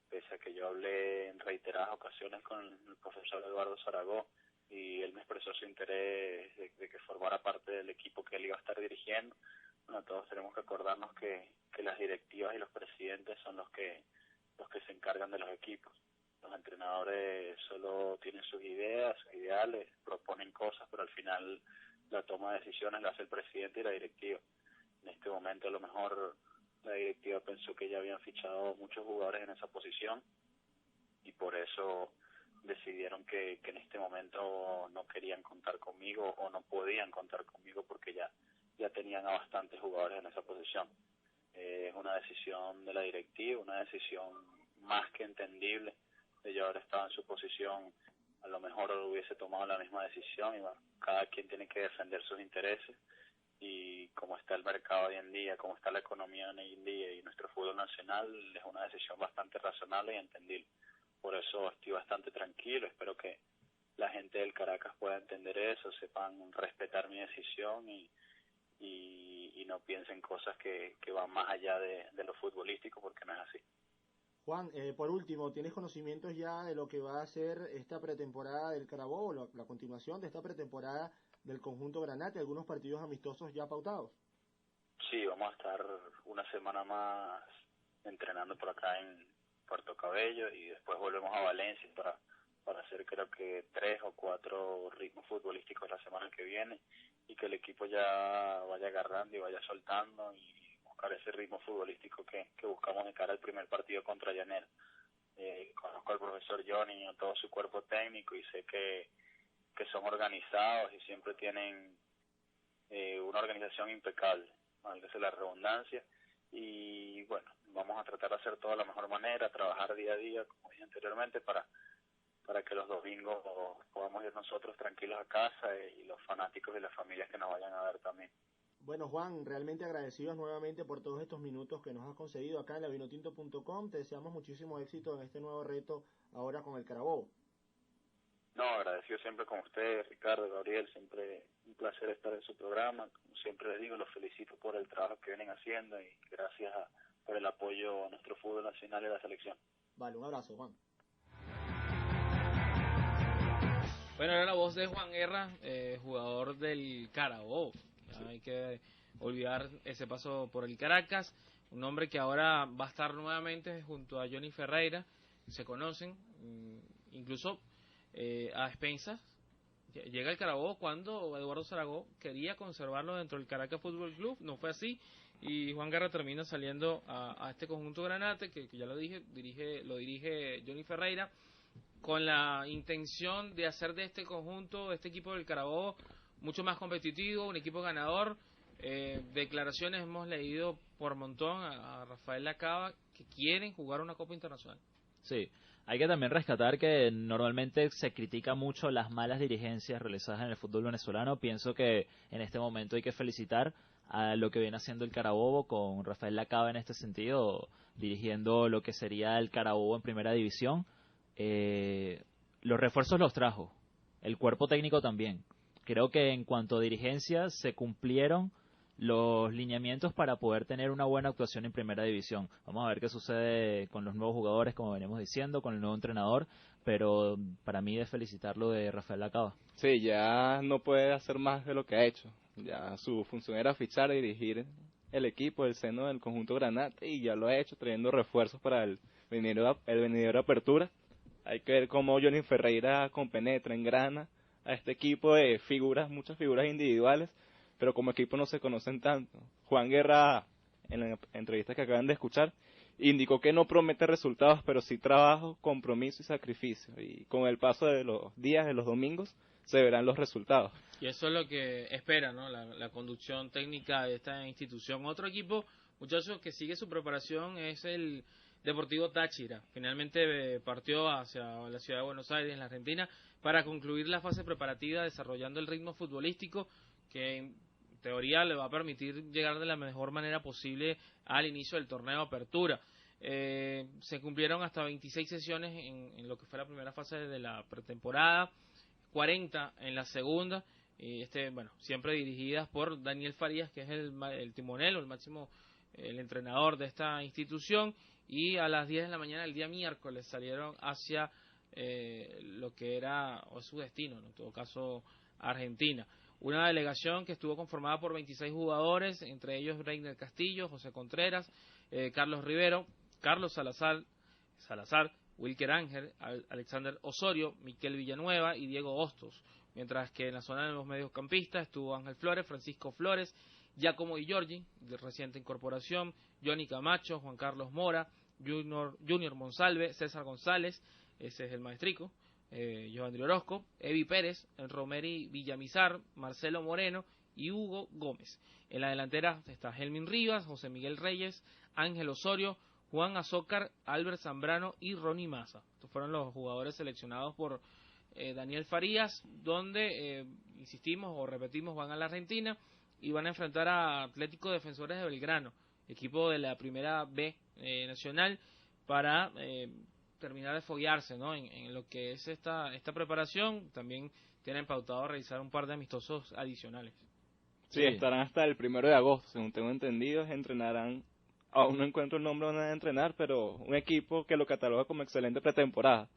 pese a que yo hablé en reiteradas ocasiones con el profesor Eduardo Zaragoza y él me expresó su interés de que formara parte del equipo que él iba a estar dirigiendo. Bueno, todos tenemos que acordarnos que las directivas y los presidentes son los que se encargan de los equipos. Los entrenadores solo tienen sus ideas, sus ideales, proponen cosas, pero al final la toma de decisiones la hace el presidente y la directiva. En este momento a lo mejor la directiva pensó que ya habían fichado muchos jugadores en esa posición y por eso decidieron que en este momento no querían contar conmigo o no podían contar conmigo porque ya tenían a bastantes jugadores en esa posición. Es una decisión de la directiva, una decisión más que entendible de yo haber estado en su posición. A lo mejor hubiese tomado la misma decisión y bueno, cada quien tiene que defender sus intereses. Y como está el mercado hoy en día, como está la economía hoy en día y nuestro fútbol nacional, es una decisión bastante razonable y entendible. Por eso estoy bastante tranquilo, espero que la gente del Caracas pueda entender eso, sepan respetar mi decisión y no piensen cosas que van más allá de lo futbolístico, porque no es así. Juan, por último, ¿tienes conocimientos ya de lo que va a ser esta pretemporada del Carabobo, la continuación de esta pretemporada del conjunto Granate, algunos partidos amistosos ya pautados? Sí, vamos a estar una semana más entrenando por acá en Puerto Cabello y después volvemos a Valencia para hacer creo que 3 o 4 ritmos futbolísticos la semana que viene y que el equipo ya vaya agarrando y vaya soltando y buscar ese ritmo futbolístico que buscamos de cara al primer partido contra Llanera. Conozco al profesor Johnny y a todo su cuerpo técnico y sé que son organizados y siempre tienen una organización impecable, válgase la redundancia, y bueno, vamos a tratar de hacer todo de la mejor manera, trabajar día a día, como dije anteriormente, para que los domingos podamos ir nosotros tranquilos a casa y los fanáticos y las familias que nos vayan a ver también. Bueno, Juan, realmente agradecidos nuevamente por todos estos minutos que nos has concedido acá en lavinotinto.com. Te deseamos muchísimo éxito en este nuevo reto ahora con el Carabobo. No, agradecido siempre con ustedes, Ricardo, Gabriel, siempre un placer estar en su programa. Como siempre les digo, los felicito por el trabajo que vienen haciendo y gracias por el apoyo a nuestro fútbol nacional y a la selección. Vale, un abrazo, Juan. Bueno, era la voz de Juan Guerra, jugador del Carabobo. No hay que olvidar ese paso por el Caracas, un hombre que ahora va a estar nuevamente junto a Johnny Ferreira, se conocen, incluso a expensas. Llega el Carabobo cuando Eduardo Zaragoza quería conservarlo dentro del Caracas Fútbol Club, no fue así, y Juan Guerra termina saliendo a este conjunto Granate, que ya lo dije, lo dirige Johnny Ferreira, con la intención de hacer de este conjunto, de este equipo del Carabobo, mucho más competitivo, un equipo ganador. Declaraciones hemos leído por montón a Rafael Lacaba que quieren jugar una Copa Internacional. Sí, hay que también rescatar que normalmente se critica mucho las malas dirigencias realizadas en el fútbol venezolano. Pienso que en este momento hay que felicitar a lo que viene haciendo el Carabobo, con Rafael Lacaba en este sentido, dirigiendo lo que sería el Carabobo en primera división. Los refuerzos los trajo, el cuerpo técnico también. Creo que en cuanto a dirigencia se cumplieron los lineamientos para poder tener una buena actuación en primera división. Vamos a ver qué sucede con los nuevos jugadores, como venimos diciendo, con el nuevo entrenador, pero para mí es felicitarlo de Rafael Lacaba. Sí, ya no puede hacer más de lo que ha hecho. Ya su función era fichar y dirigir el equipo del seno del conjunto Granate, y ya lo ha hecho trayendo refuerzos para el venidero Apertura. Hay que ver cómo Johnny Ferreira compenetra, engrana a este equipo de figuras, muchas figuras individuales, pero como equipo no se conocen tanto. Juan Guerra, en la entrevista que acaban de escuchar, indicó que no promete resultados, pero sí trabajo, compromiso y sacrificio. Y con el paso de los días, de los domingos, se verán los resultados. Y eso es lo que espera, ¿no? La conducción técnica de esta institución. Otro equipo, muchachos, que sigue su preparación es el Deportivo Táchira. Finalmente partió hacia la ciudad de Buenos Aires, en la Argentina, para concluir la fase preparativa desarrollando el ritmo futbolístico que en teoría le va a permitir llegar de la mejor manera posible al inicio del torneo Apertura. Se cumplieron hasta 26 sesiones en lo que fue la primera fase de la pretemporada, 40 en la segunda, bueno, siempre dirigidas por Daniel Farías, que es el timonel o el entrenador de esta institución, y a las 10 de la mañana del día miércoles salieron hacia lo que era o su destino, en todo caso Argentina. Una delegación que estuvo conformada por 26 jugadores, entre ellos Reiner Castillo, José Contreras, Carlos Rivero, Carlos Salazar, Wilker Ángel, Alexander Osorio, Miquel Villanueva y Diego Hostos. Mientras que en la zona de los mediocampistas estuvo Ángel Flores, Francisco Flores, Giacomo Di Giorgi, de reciente incorporación, Johnny Camacho, Juan Carlos Mora, Junior Monsalve, César González, ese es el maestrico, Giovanni Orozco, Evi Pérez, Romeri Villamizar, Marcelo Moreno y Hugo Gómez. En la delantera está Helmin Rivas, José Miguel Reyes, Ángel Osorio, Juan Azócar, Albert Zambrano y Ronnie Massa. Estos fueron los jugadores seleccionados por Daniel Farías, donde, insistimos o repetimos, van a la Argentina y van a enfrentar a Atlético Defensores de Belgrano, equipo de la primera B nacional, para terminar de foguearse, ¿no? en lo que es esta preparación. También tienen pautado realizar un par de amistosos adicionales. Sí, estarán hasta el 1 de agosto, según tengo entendido. Entrenarán, aún no encuentro el nombre donde van a entrenar, pero un equipo que lo cataloga como excelente pretemporada.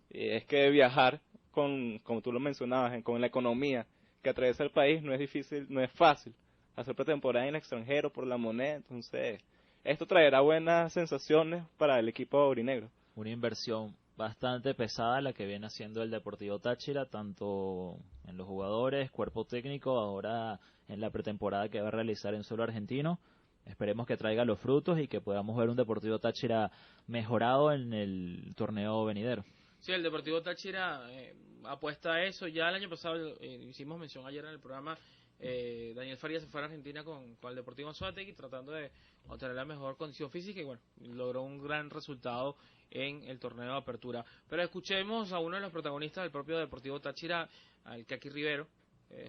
Y es que viajar como tú lo mencionabas, con la economía que atraviesa el país no es difícil, no es fácil. Hacer pretemporada en el extranjero por la moneda, entonces esto traerá buenas sensaciones para el equipo aurinegro. Una inversión bastante pesada la que viene haciendo el Deportivo Táchira, tanto en los jugadores, cuerpo técnico, ahora en la pretemporada que va a realizar en suelo argentino. Esperemos que traiga los frutos y que podamos ver un Deportivo Táchira mejorado en el torneo venidero. Sí, el Deportivo Táchira apuesta a eso. Ya el año pasado hicimos mención ayer en el programa, Daniel Farías se fue a Argentina con el Deportivo Anzoátegui tratando de obtener la mejor condición física y bueno, logró un gran resultado en el torneo de apertura. Pero escuchemos a uno de los protagonistas del propio Deportivo Táchira, al Kaki Rivero,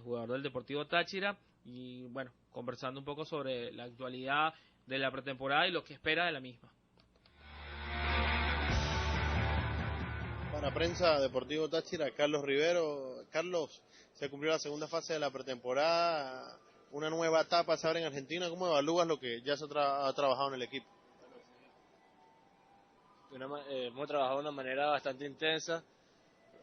jugador del Deportivo Táchira, y bueno, conversando un poco sobre la actualidad de la pretemporada y lo que espera de la misma. Para prensa Deportivo Táchira, Carlos Rivero. Carlos, se cumplió la segunda fase de la pretemporada, una nueva etapa se abre en Argentina. ¿Cómo evalúas lo que ya se ha trabajado en el equipo? Hemos trabajado de una manera bastante intensa,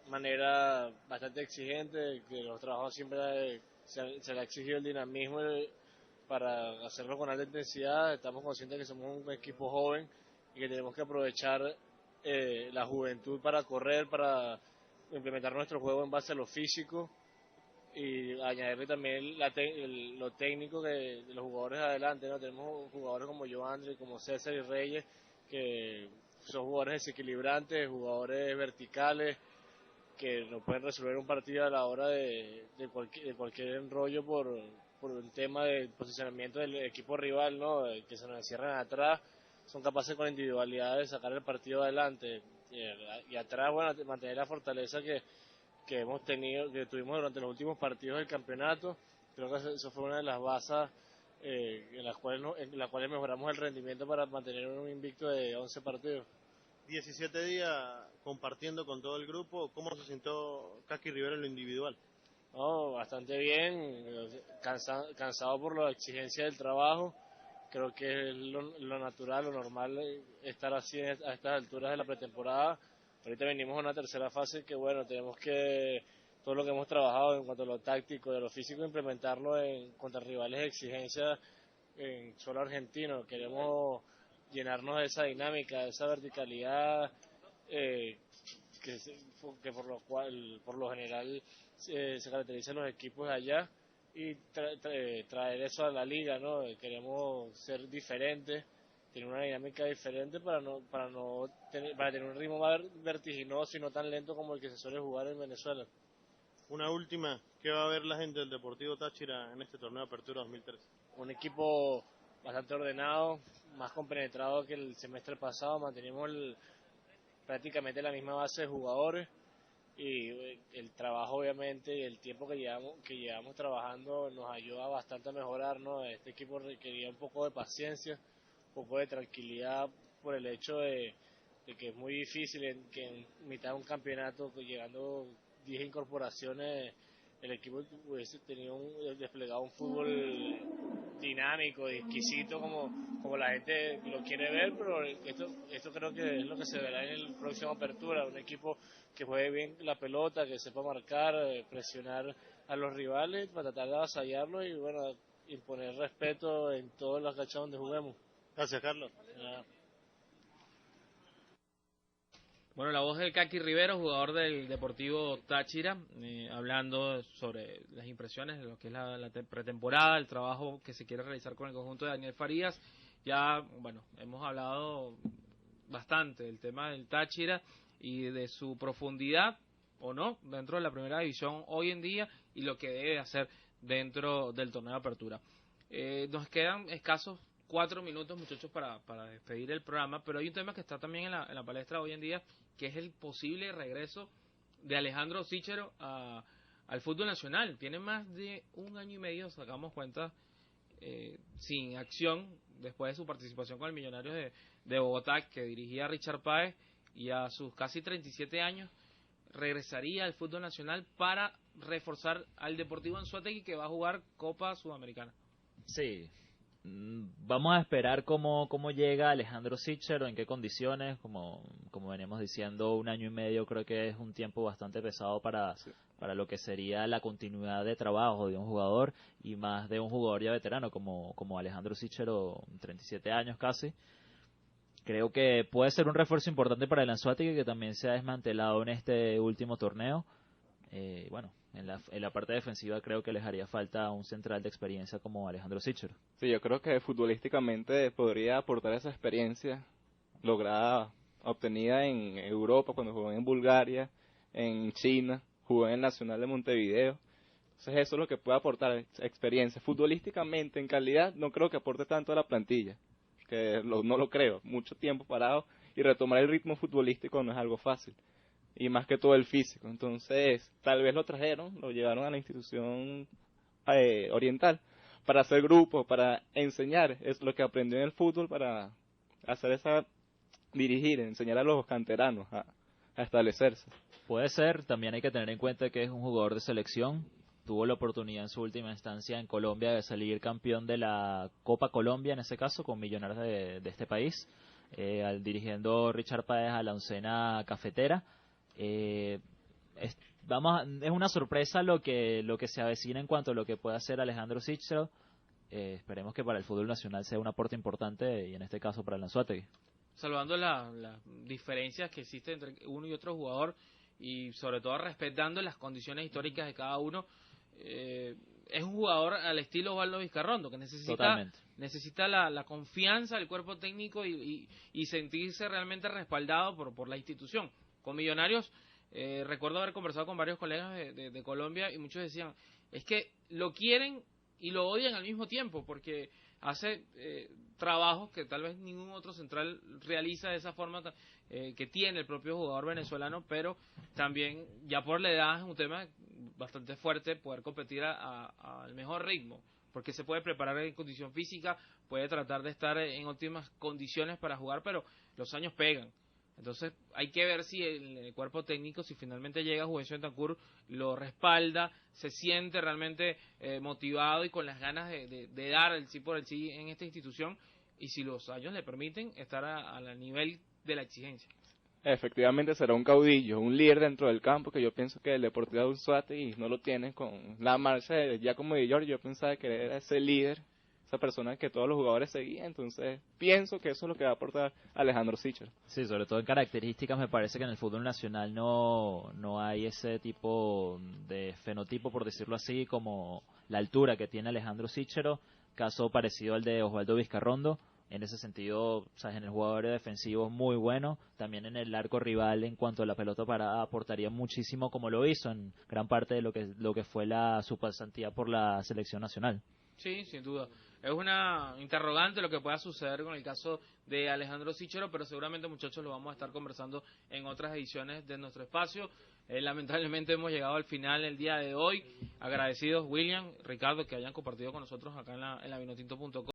manera bastante exigente, que los trabajos siempre se le ha exigido el dinamismo para hacerlo con alta intensidad. Estamos conscientes que somos un equipo joven y que tenemos que aprovechar la juventud para correr, para implementar nuestro juego en base a lo físico y añadirle también lo técnico de los jugadores de adelante, ¿no? Tenemos jugadores como Joandri, como César y Reyes, que son jugadores desequilibrantes, jugadores verticales, que nos pueden resolver un partido a la hora de cualquier enrollo por un tema de posicionamiento del equipo rival, ¿no? Que se nos encierran atrás. Son capaces con individualidad de sacar el partido adelante y atrás, bueno, mantener la fortaleza que tuvimos durante los últimos partidos del campeonato. Creo que eso fue una de las bases en las cuales mejoramos el rendimiento para mantener un invicto de 11 partidos. 17 días compartiendo con todo el grupo, ¿cómo se sintió Kaki Rivero en lo individual? No, bastante bien, cansado por la exigencia del trabajo. Creo que es lo natural, lo normal estar así a estas alturas de la pretemporada. Ahorita venimos a una tercera fase que, bueno, tenemos que todo lo que hemos trabajado en cuanto a lo táctico y a lo físico, implementarlo contra rivales de exigencia en suelo argentino. Queremos llenarnos de esa dinámica, de esa verticalidad que por lo general se caracterizan los equipos de allá, y traer eso a la liga, ¿no? Queremos ser diferentes, tener una dinámica diferente para tener un ritmo más vertiginoso y no tan lento como el que se suele jugar en Venezuela. Una última, ¿qué va a ver la gente del Deportivo Táchira en este torneo de Apertura 2013? Un equipo bastante ordenado, más compenetrado que el semestre pasado. Mantenemos prácticamente la misma base de jugadores, y el trabajo, obviamente, y el tiempo que llevamos trabajando nos ayuda bastante a mejorar, ¿no? Este equipo requería un poco de paciencia, un poco de tranquilidad, por el hecho de que es muy difícil que en mitad de un campeonato, llegando 10 incorporaciones, el equipo hubiese desplegado un fútbol dinámico y exquisito como la gente lo quiere ver, pero esto creo que es lo que se verá en el próximo Apertura, un equipo que juegue bien la pelota, que sepa marcar, presionar a los rivales para tratar de avasallarlos y, bueno, imponer respeto en todas las canchas donde juguemos. Gracias, Carlos. Bueno, la voz del Kaki Rivero, jugador del Deportivo Táchira, hablando sobre las impresiones de lo que es la pretemporada, el trabajo que se quiere realizar con el conjunto de Daniel Farías. Ya, bueno, hemos hablado bastante del tema del Táchira y de su profundidad o no dentro de la primera división hoy en día, y lo que debe hacer dentro del torneo de apertura. Nos quedan escasos 4 minutos, muchachos, para despedir el programa, pero hay un tema que está también en la palestra hoy en día, que es el posible regreso de Alejandro Cíchero al fútbol nacional. Tiene más de 1 año y medio, sacamos cuenta, sin acción, después de su participación con el Millonarios de Bogotá, que dirigía Richard Páez, y a sus casi 37 años regresaría al fútbol nacional para reforzar al Deportivo Anzoátegui, que va a jugar Copa Sudamericana. Sí, vamos a esperar cómo llega Alejandro Cíchero, en qué condiciones. Como veníamos diciendo, 1 año y medio creo que es un tiempo bastante pesado para lo que sería la continuidad de trabajo de un jugador, y más de un jugador ya veterano como Alejandro Cíchero, 37 años casi. Creo que puede ser un refuerzo importante para el Anzoátegui, que también se ha desmantelado en este último torneo. Bueno, en la parte defensiva creo que les haría falta un central de experiencia como Alejandro Cíchero. Sí, yo creo que futbolísticamente podría aportar esa experiencia lograda, obtenida en Europa, cuando jugó en Bulgaria, en China, jugó en el Nacional de Montevideo. Entonces eso es lo que puede aportar, experiencia. Futbolísticamente, en calidad, no creo que aporte tanto a la plantilla, que no lo creo. Mucho tiempo parado y retomar el ritmo futbolístico no es algo fácil, y más que todo el físico. Entonces tal vez lo trajeron, lo llevaron a la institución oriental para hacer grupos, para enseñar es lo que aprendió en el fútbol, para hacer dirigir, enseñar a los canteranos a establecerse. Puede ser. También hay que tener en cuenta que es un jugador de selección. Tuvo la oportunidad en su última instancia en Colombia de salir campeón de la Copa Colombia, en ese caso con Millonarios de este país, dirigiendo Richard Páez a la oncena cafetera. Es una sorpresa lo que se avecina en cuanto a lo que puede hacer Alejandro Cíchero. Esperemos que para el fútbol nacional sea un aporte importante, y en este caso para el Anzoátegui. Salvando las diferencias que existen entre uno y otro jugador, y sobre todo respetando las condiciones históricas de cada uno, es un jugador al estilo Osvaldo Vizcarrondo, que necesita la confianza del cuerpo técnico y sentirse realmente respaldado por la institución. Con Millonarios, recuerdo haber conversado con varios colegas de Colombia, y muchos decían, es que lo quieren y lo odian al mismo tiempo, porque hace trabajos que tal vez ningún otro central realiza de esa forma que tiene el propio jugador venezolano, pero también ya por la edad es un tema bastante fuerte poder competir al mejor ritmo, porque se puede preparar en condición física, puede tratar de estar en óptimas condiciones para jugar, pero los años pegan. Entonces hay que ver si el cuerpo técnico, si finalmente llega Juvencio Bentancur, lo respalda, se siente realmente motivado y con las ganas de dar el sí por el sí en esta institución, y si los años le permiten estar al nivel de la exigencia. Efectivamente será un caudillo, un líder dentro del campo, que yo pienso que el Deportivo Anzoátegui no lo tiene con la marcha de Giacomo Di Giorgio. Yo pensaba que era ese líder, esa persona que todos los jugadores seguían, entonces pienso que eso es lo que va a aportar Alejandro Sichero. Sí, sobre todo en características me parece que en el fútbol nacional no hay ese tipo de fenotipo, por decirlo así, como la altura que tiene Alejandro Sichero, caso parecido al de Osvaldo Vizcarrondo. En ese sentido, o sea, en el jugador defensivo muy bueno, también en el arco rival en cuanto a la pelota parada aportaría muchísimo, como lo hizo en gran parte de lo que fue su pasantía por la selección nacional. Sí, sin duda. Es una interrogante lo que pueda suceder con el caso de Alejandro Sichero, pero seguramente, muchachos, lo vamos a estar conversando en otras ediciones de nuestro espacio. Lamentablemente hemos llegado al final el día de hoy. Agradecidos, William, Ricardo, que hayan compartido con nosotros acá en la Vinotinto.com.